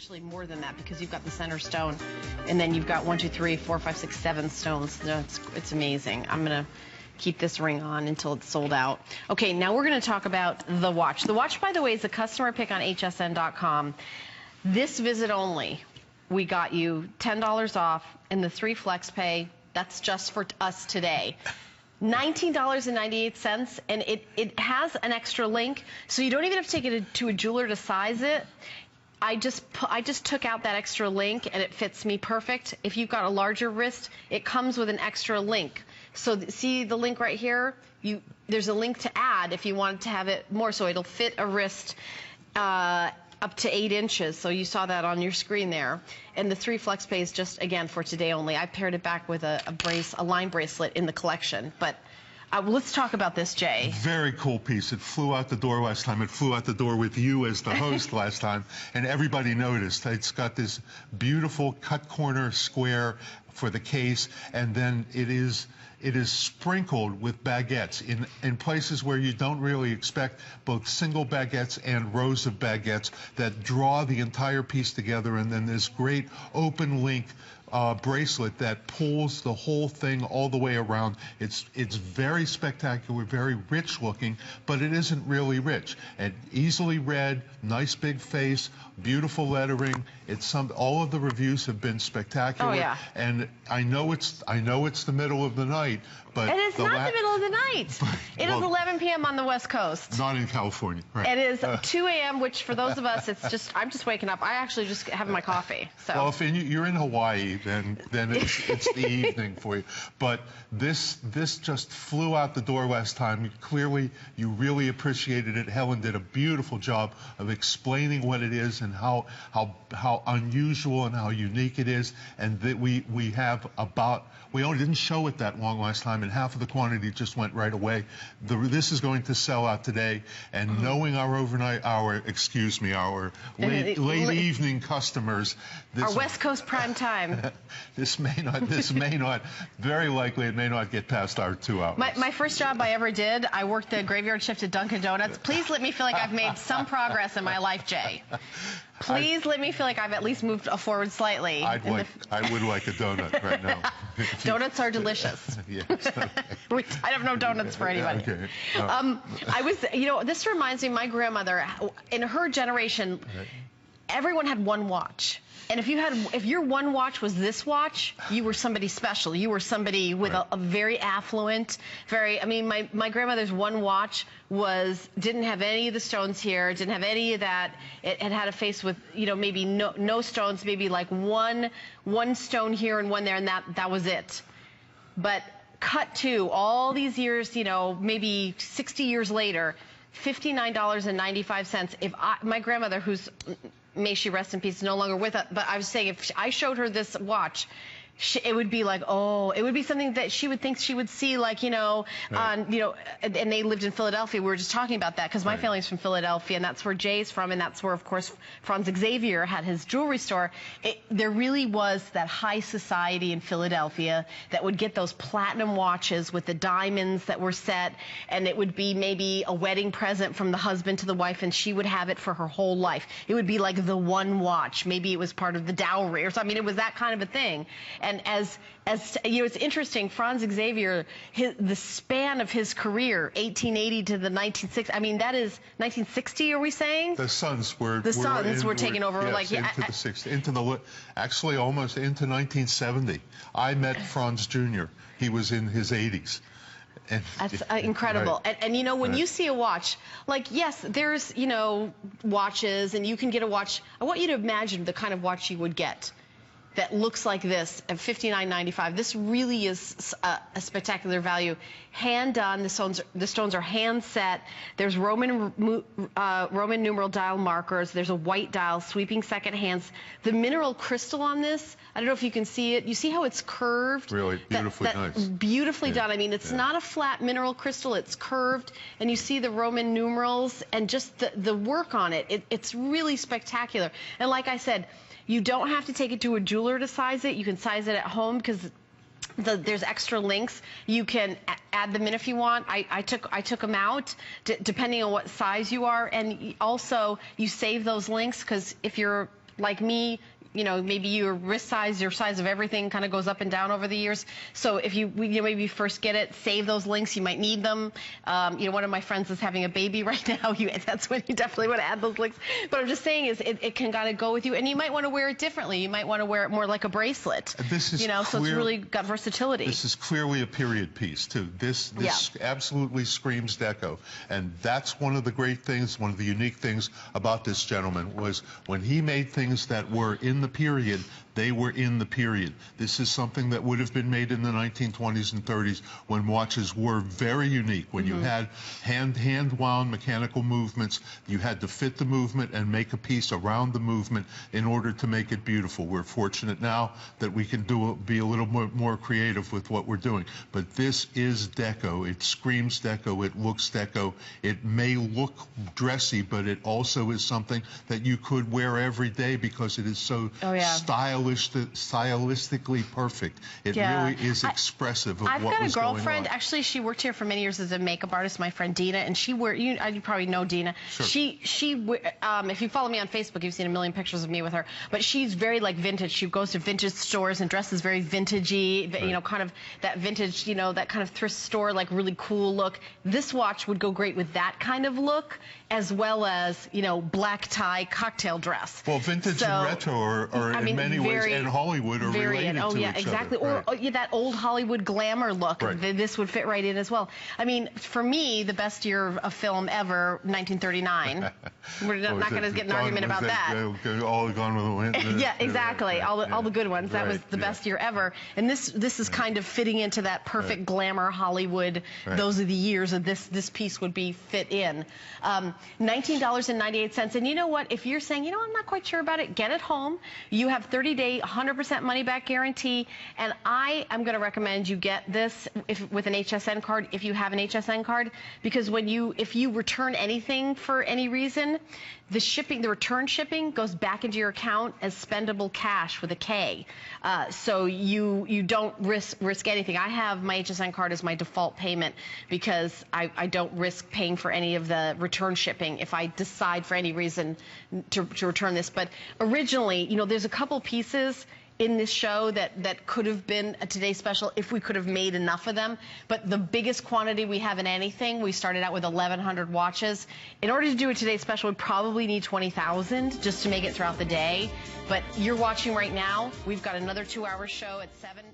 Actually more than that because you've got the center stone and then you've got 1, 2, 3, 4, 5, 6, 7 stones. No, it's amazing. I'm gonna keep this ring on until it's sold out. Okay, now we're gonna talk about the watch. The watch, by the way, is a customer pick on hsn.com. This visit only, we got you $10 off and the 3 flex pay. That's just for us today. $19.98, and it has an extra link, so you don't even have to take it to a jeweler to size it. I just took out that extra link and it fits me perfect. If you've got a larger wrist, it comes with an extra link. So see the link right here? There's a link to add if you want to have it more, so it'll fit a wrist up to 8 inches. So you saw that on your screen there. And the 3 flex pay is just, again, for today only. I paired it back with a line bracelet in the collection. But let's talk about this, Jay. Very cool piece. It flew out the door last time. It flew out the door with you as the host last time, and everybody noticed. It's got this beautiful cut corner square for the case, and then it is sprinkled with baguettes in places where you don't really expect, both single baguettes and rows of baguettes that draw the entire piece together, and then this great open link bracelet that pulls the whole thing all the way around. It's very spectacular, very rich looking, but it isn't really rich. And easily read, nice big face, beautiful lettering. All of the reviews have been spectacular. Oh, yeah. And I know it's the middle of the night, but it is not the middle of the night. It is 11 p.m. on the West Coast. Not in California, right? It is 2 a.m., which for those of us, I'm just waking up. I actually just having my coffee. So. Well, if you're in Hawaii, then it's the evening for you. But this just flew out the door last time. Clearly, you really appreciated it. Helen did a beautiful job of explaining what it is and how unusual and how unique it is. And that we only didn't show it that long last time, and half of the quantity just went right away. This is going to sell out today, and knowing our late evening customers, our West Coast prime time. This may not, very likely it may not get past our 2 hours. My first job I ever did, I worked the graveyard shift at Dunkin' Donuts. Please let me feel like I've made some progress in my life, Jay. Please let me feel like I've at least moved forward slightly. I would like a donut right now. Donuts are delicious. Yes. I have no donuts for anybody. Okay. This reminds me of my grandmother. In her generation, everyone had one watch. And if your one watch was this watch, you were somebody special. You were somebody with a very affluent, my grandmother's one watch didn't have any of the stones here, didn't have any of that. It had a face with, maybe no stones, maybe like one stone here and one there, and that was it. But cut to all these years, maybe 60 years later, $59.95. If my grandmother, who's, may she rest in peace, no longer with us, but I was saying, if I showed her this watch, it would be like, it would be something that she would think she would see, like, and they lived in Philadelphia. We were just talking about that because my family's from Philadelphia, and that's where Jay's from, and that's where, of course, Franz Xavier had his jewelry store. There really was that high society in Philadelphia that would get those platinum watches with the diamonds that were set, and it would be maybe a wedding present from the husband to the wife, and she would have it for her whole life. It would be like the one watch. Maybe it was part of the dowry or something. I mean, it was that kind of a thing. And as it's interesting, Franz Xavier, the span of his career, 1880 to the 1960s. I mean, that is 1960. Are we saying? The Sons were taking over. Yes, into the 60s, actually almost into 1970. I met Franz Jr. He was in his 80s. That's incredible. Right. And when you see a watch, like, yes, there's, watches, and you can get a watch. I want you to imagine the kind of watch you would get that looks like this at $59.95. This really is a spectacular value. Hand done. The stones are hand set. There's Roman numeral dial markers. There's a white dial, sweeping second hands. The mineral crystal on this, I don't know if you can see it. You see how it's curved? Really beautifully nice. Beautifully done. I mean, it's not a flat mineral crystal. It's curved, and you see the Roman numerals and just the work on it. It's really spectacular. And like I said, you don't have to take it to a jeweler to size it. You can size it at home because there's extra links. You can add them in if you want. I took them out depending on what size you are, and also you save those links because if you're like me, you know, maybe your wrist size, your size of everything kind of goes up and down over the years. So if you maybe first get it, save those links. You might need them. You know, one of my friends is having a baby right now. That's when you definitely want to add those links. But I'm just saying is it can kind of go with you, and you might want to wear it differently. You might want to wear it more like a bracelet. This is so it's really got versatility. This is clearly a period piece too. This absolutely screams deco, and that's one of the great things, one of the unique things about this gentleman was when he made things that were in the period, they were in the period. This is something that would have been made in the 1920s and 30s when watches were very unique. When you had hand-wound mechanical movements, you had to fit the movement and make a piece around the movement in order to make it beautiful. We're fortunate now that we can be a little more creative with what we're doing. But this is deco. It screams deco. It looks deco. It may look dressy, but it also is something that you could wear every day because it is so stylistically perfect. It really is expressive of what was going on. I've got a girlfriend, actually, she worked here for many years as a makeup artist, my friend Dina, and you probably know Dina. Sure. If you follow me on Facebook, you've seen a million pictures of me with her, but she's very like vintage. She goes to vintage stores and dresses very vintagey, you know, kind of that vintage, you know, that kind of thrift store, like really cool look. This watch would go great with that kind of look, as well as, you know, black tie cocktail dress. Well, vintage and retro are in many ways, and Hollywood are related to each exactly. other. Or that old Hollywood glamour look. This would fit right in as well. I mean, for me, the best year of film ever, 1939. We're not going to get an argument about that. All Gone with the Wind. Yeah, exactly. All the good ones. That was the best year ever. And this is kind of fitting into that perfect glamour Hollywood. Those are the years that this piece would be fit in. $19.98. And you know what? If you're saying, you know, I'm not quite sure about it, get it home. You have 30-day, 100% money-back guarantee. And I am going to recommend you get this with an HSN card, if you have an HSN card, because if you return anything for any reason, the return shipping goes back into your account as spendable cash with a K. So you don't risk anything. I have my HSN card as my default payment because I don't risk paying for any of the return shipping if I decide for any reason to return this. But originally, you know, there's a couple pieces in this show that could have been a Today Special if we could have made enough of them. But the biggest quantity we have in anything, we started out with 1,100 watches. In order to do a Today Special, we probably need 20,000 just to make it throughout the day. But you're watching right now. We've got another 2-hour show at 7.